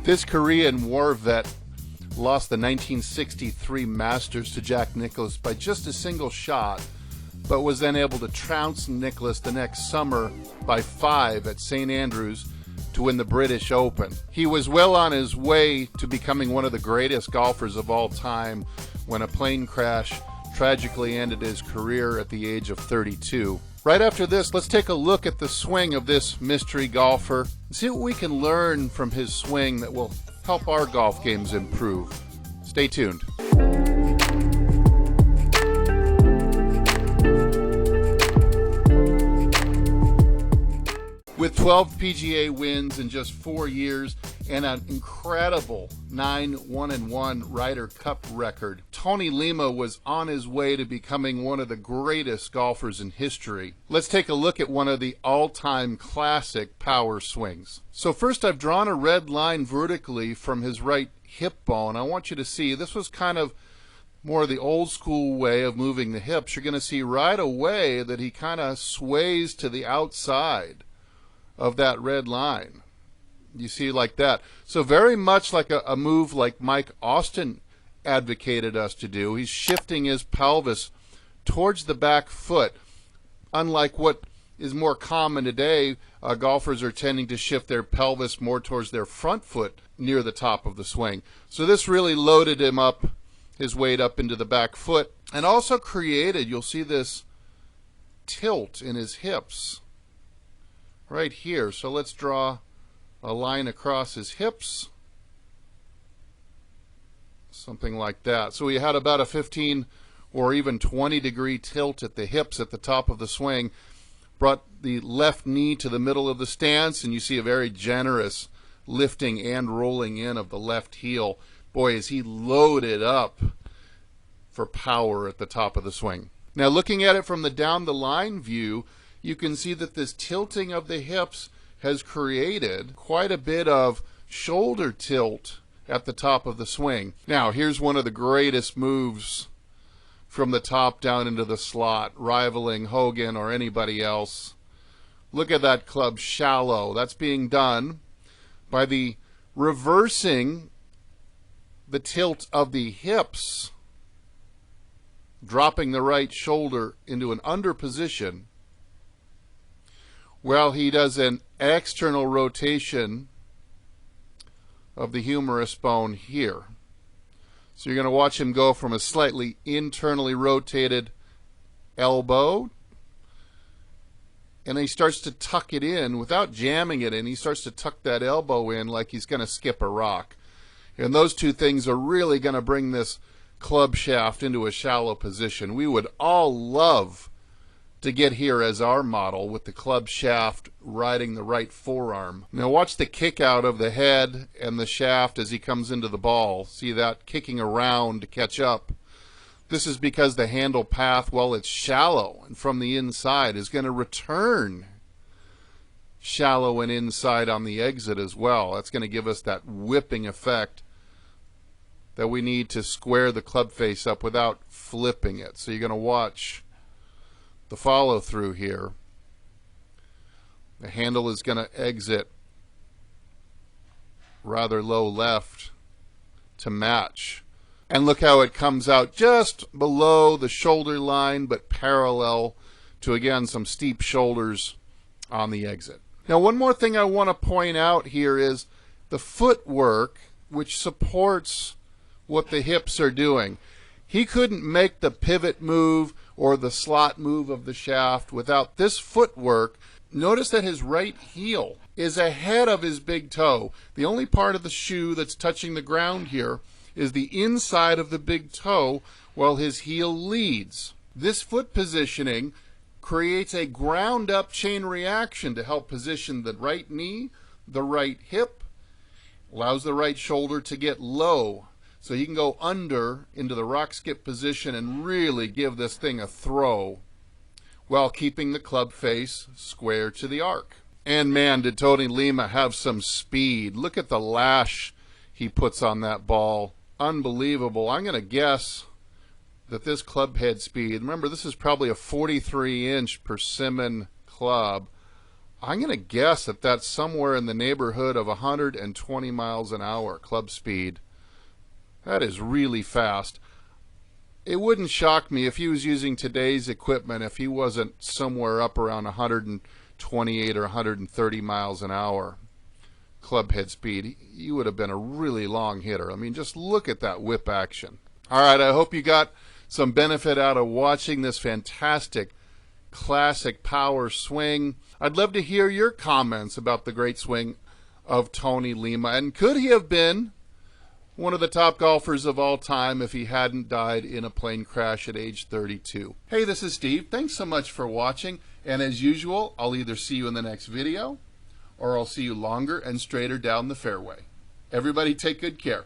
This Korean War vet lost the 1963 Masters to Jack Nicklaus by just a single shot, but was then able to trounce Nicklaus the next summer by 5 at St. Andrews to win the British Open. He was well on his way to becoming one of the greatest golfers of all time when a plane crash tragically ended his career at the age of 32. Right after this, let's take a look at the swing of this mystery golfer and see what we can learn from his swing that will help our golf games improve. Stay tuned. With 12 PGA wins in just 4 years and an incredible 9 1-1 Ryder Cup record, Tony Lema was on his way to becoming one of the greatest golfers in history. Let's take a look at one of the all-time classic power swings. So first, I've drawn a red line vertically from his right hip bone. I want you to see this was kind of more the old school way of moving the hips. You're going to see right away that he kind of sways to the outside of that red line. You see, like that. So very much like a move like Mike Austin advocated us to do. He's shifting his pelvis towards the back foot. Unlike what is more common today, golfers are tending to shift their pelvis more towards their front foot near the top of the swing. So this really loaded him up, his weight up into the back foot, and also created, you'll see this tilt in his hips right here. So let's draw a line across his hips, something like that. So he had about a 15 or even 20 degree tilt at the hips at the top of the swing, brought the left knee to the middle of the stance, and you see a very generous lifting and rolling in of the left heel. Boy, is he loaded up for power at the top of the swing. Now, looking at it from the down the line view, you can see that this tilting of the hips has created quite a bit of shoulder tilt at the top of the swing. Now, here's one of the greatest moves from the top down into the slot, rivaling Hogan or anybody else. Look at that club shallow. That's being done by the reversing the tilt of the hips, dropping the right shoulder into an under position, while he does an external rotation of the humerus bone here. So you're going to watch him go from a slightly internally rotated elbow, and he starts to tuck it in without jamming it in. He starts to tuck that elbow in like he's going to skip a rock. And those two things are really going to bring this club shaft into a shallow position. We would all love to get here as our model with the club shaft riding the right forearm. Now watch the kick out of the head and the shaft as he comes into the ball. See that kicking around to catch up. This is because the handle path, while it's shallow and from the inside, is going to return shallow and inside on the exit as well. That's going to give us that whipping effect that we need to square the club face up without flipping it. So you're going to watch the follow through here. The handle is going to exit rather low left to match. And look how it comes out just below the shoulder line, but parallel to, again, some steep shoulders on the exit. Now, one more thing I want to point out here is the footwork, which supports what the hips are doing. He couldn't make the pivot move or the slot move of the shaft without this footwork. Notice that his right heel is ahead of his big toe. The only part of the shoe that's touching the ground here is the inside of the big toe, while his heel leads. This foot positioning creates a ground up chain reaction to help position the right knee, the right hip, allows the right shoulder to get low, so he can go under into the rock skip position and really give this thing a throw while keeping the club face square to the arc. And man, did Tony Lema have some speed. Look at the lash he puts on that ball. Unbelievable. I'm going to guess that this club head speed, remember this is probably a 43-inch persimmon club. I'm going to guess that that's somewhere in the neighborhood of 120 miles an hour club speed. That is really fast. It wouldn't shock me if he was using today's equipment if he wasn't somewhere up around 128 or 130 miles an hour club head speed. He would have been a really long hitter. I mean, just look at that whip action. All right, I hope you got some benefit out of watching this fantastic classic power swing. I'd love to hear your comments about the great swing of Tony Lema. And could he have been one of the top golfers of all time if he hadn't died in a plane crash at age 32? Hey, this is Steve. Thanks so much for watching. And as usual, I'll either see you in the next video or I'll see you longer and straighter down the fairway. Everybody take good care.